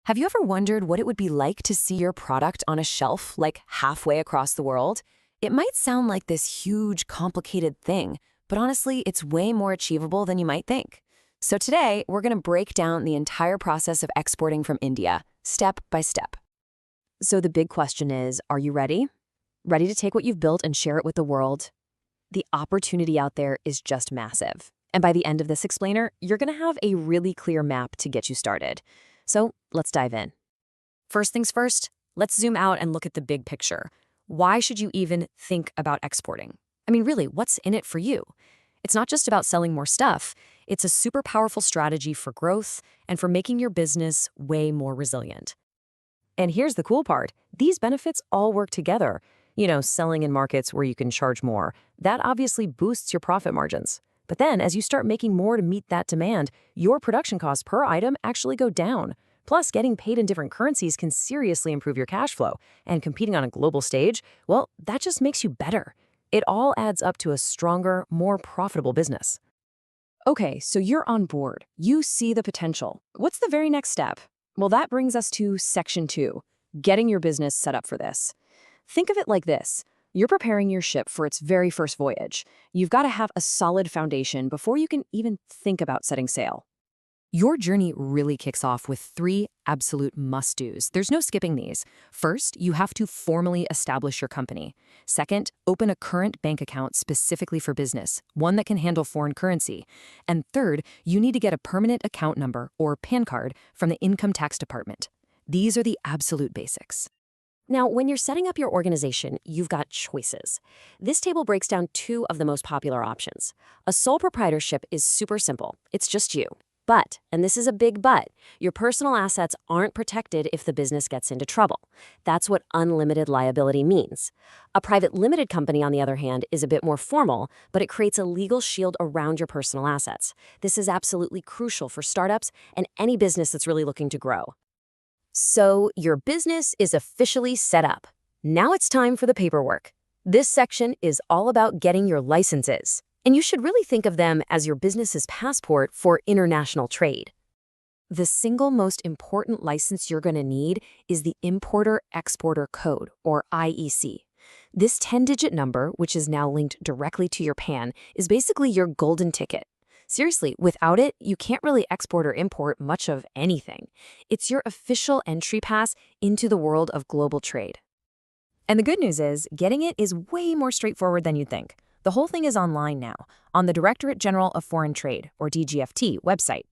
Have you ever wondered what it would be like to see your product on a shelf, like halfway across the world? It might sound like this huge, complicated thing, but honestly, it's way more achievable than you might think. So today, we're going to break down the entire process of exporting from India, step by step. So the big question is, are you ready? Ready to take what you've built and share it with the world? The opportunity out there is just massive. And by the end of this explainer, you're going to have a really clear map to get you started. So let's dive in. First things first, let's zoom out and look at the big picture. Why should you even think about exporting? I mean, really, what's in it for you? It's not just about selling more stuff. It's a super powerful strategy for growth and for making your business way more resilient. And here's the cool part. These benefits all work together. Selling in markets where you can charge more. That obviously boosts your profit margins. But then, as you start making more to meet that demand, your production costs per item actually go down. Plus, getting paid in different currencies can seriously improve your cash flow. And competing on a global stage, well, that just makes you better. It all adds up to a stronger, more profitable business. Okay, so you're on board. You see the potential. What's the very next step? Well, that brings us to Section 2, getting your business set up for this. Think of it like this. You're preparing your ship for its very first voyage. You've got to have a solid foundation before you can even think about setting sail. Your journey really kicks off with 3 absolute must-dos. There's no skipping these. First, you have to formally establish your company. Second, open a current bank account specifically for business, one that can handle foreign currency. And third, you need to get a permanent account number, or PAN card, from the income tax department. These are the absolute basics. Now, when you're setting up your organization, you've got choices. This table breaks down 2 of the most popular options. A sole proprietorship is super simple. It's just you. But, and this is a big but, your personal assets aren't protected if the business gets into trouble. That's what unlimited liability means. A private limited company, on the other hand, is a bit more formal, but it creates a legal shield around your personal assets. This is absolutely crucial for startups and any business that's really looking to grow. So, your business is officially set up. Now it's time for the paperwork. This section is all about getting your licenses, and you should really think of them as your business's passport for international trade. The single most important license you're going to need is the Importer-Exporter Code, or IEC. This 10-digit number, which is now linked directly to your PAN, is basically your golden ticket. Seriously, without it, you can't really export or import much of anything. It's your official entry pass into the world of global trade. And the good news is, getting it is way more straightforward than you'd think. The whole thing is online now, on the Directorate General of Foreign Trade, or DGFT, website.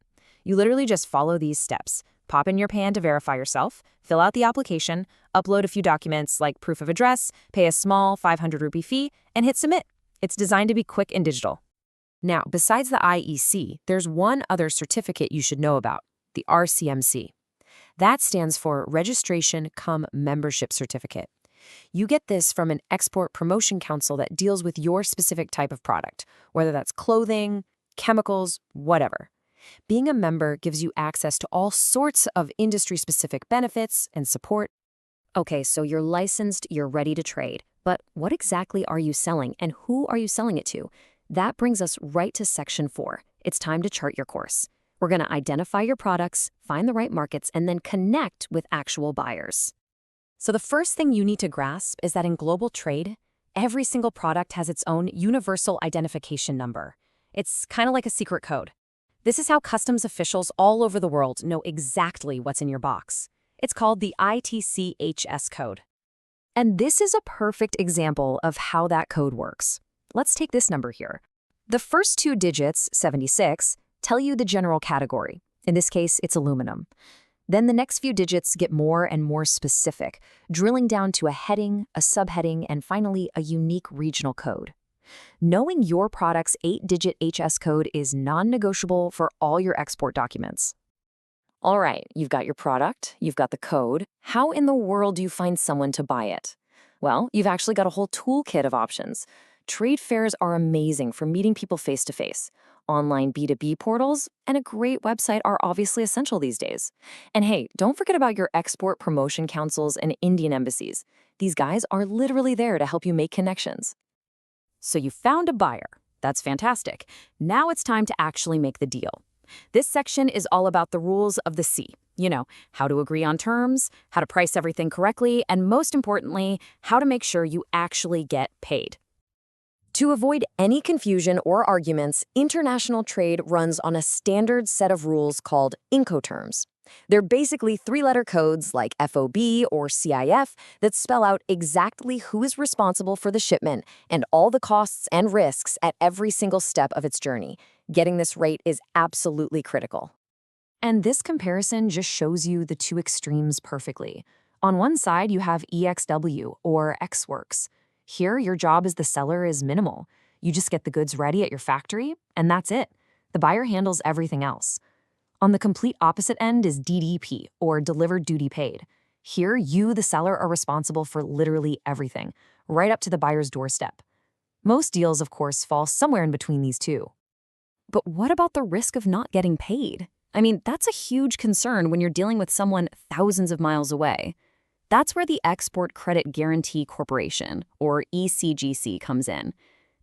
You literally just follow these steps. Pop in your PAN to verify yourself, fill out the application, upload a few documents like proof of address, pay a small 500 rupee fee, and hit submit. It's designed to be quick and digital. Now, besides the IEC, there's one other certificate you should know about, the RCMC. That stands for Registration Cum Membership Certificate. You get this from an export promotion council that deals with your specific type of product, whether that's clothing, chemicals, whatever. Being a member gives you access to all sorts of industry-specific benefits and support. Okay, so you're licensed, you're ready to trade. But what exactly are you selling, and who are you selling it to? That brings us right to Section 4. It's time to chart your course. We're going to identify your products, find the right markets, and then connect with actual buyers. So the first thing you need to grasp is that in global trade, every single product has its own universal identification number. It's kind of like a secret code. This is how customs officials all over the world know exactly what's in your box. It's called the ITCHS code. And this is a perfect example of how that code works. Let's take this number here. The first 2 digits, 76, tell you the general category. In this case, it's aluminum. Then the next few digits get more and more specific, drilling down to a heading, a subheading, and finally a unique regional code. Knowing your product's 8-digit HS code is non-negotiable for all your export documents. All right, you've got your product, you've got the code. How in the world do you find someone to buy it? Well, you've actually got a whole toolkit of options. Trade fairs are amazing for meeting people face-to-face. Online B2B portals and a great website are obviously essential these days. And hey, don't forget about your export promotion councils and Indian embassies. These guys are literally there to help you make connections. So you found a buyer. That's fantastic. Now it's time to actually make the deal. This section is all about the rules of the sea. How to agree on terms, how to price everything correctly, and most importantly, how to make sure you actually get paid. To avoid any confusion or arguments, international trade runs on a standard set of rules called Incoterms. They're basically three-letter codes like FOB or CIF that spell out exactly who is responsible for the shipment and all the costs and risks at every single step of its journey. Getting this right is absolutely critical. And this comparison just shows you the two extremes perfectly. On one side, you have EXW or Xworks. Here, your job as the seller is minimal. You just get the goods ready at your factory, and that's it. The buyer handles everything else. On the complete opposite end is DDP, or Delivered Duty Paid. Here, you, the seller, are responsible for literally everything, right up to the buyer's doorstep. Most deals, of course, fall somewhere in between these two. But what about the risk of not getting paid? I mean, that's a huge concern when you're dealing with someone thousands of miles away. That's where the Export Credit Guarantee Corporation, or ECGC, comes in.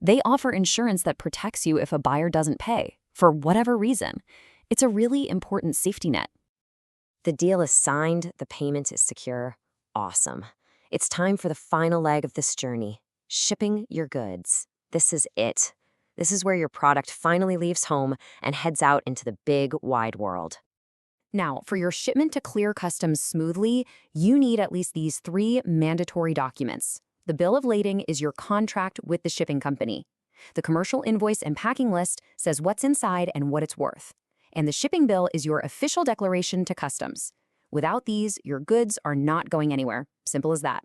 They offer insurance that protects you if a buyer doesn't pay, for whatever reason. It's a really important safety net. The deal is signed, the payment is secure. Awesome. It's time for the final leg of this journey, shipping your goods. This is it. This is where your product finally leaves home and heads out into the big, wide world. Now, for your shipment to clear customs smoothly, you need at least these three mandatory documents. The bill of lading is your contract with the shipping company. The commercial invoice and packing list says what's inside and what it's worth. And the shipping bill is your official declaration to customs. Without these, your goods are not going anywhere. Simple as that.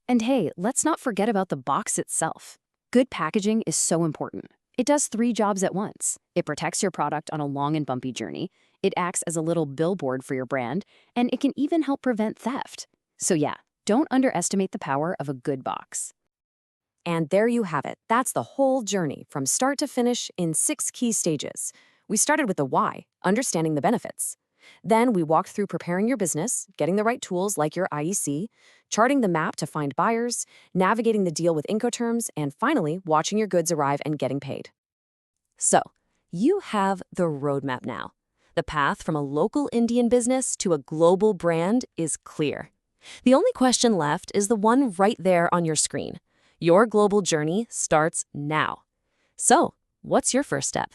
And hey, let's not forget about the box itself. Good packaging is so important. It does three jobs at once. It protects your product on a long and bumpy journey. It acts as a little billboard for your brand, and it can even help prevent theft. So yeah, don't underestimate the power of a good box. And there you have it. That's the whole journey from start to finish in 6 key stages. We started with the why, understanding the benefits. Then we walked through preparing your business, getting the right tools like your IEC, charting the map to find buyers, navigating the deal with Incoterms, and finally, watching your goods arrive and getting paid. So, you have the roadmap now. The path from a local Indian business to a global brand is clear. The only question left is the one right there on your screen. Your global journey starts now. So, what's your first step?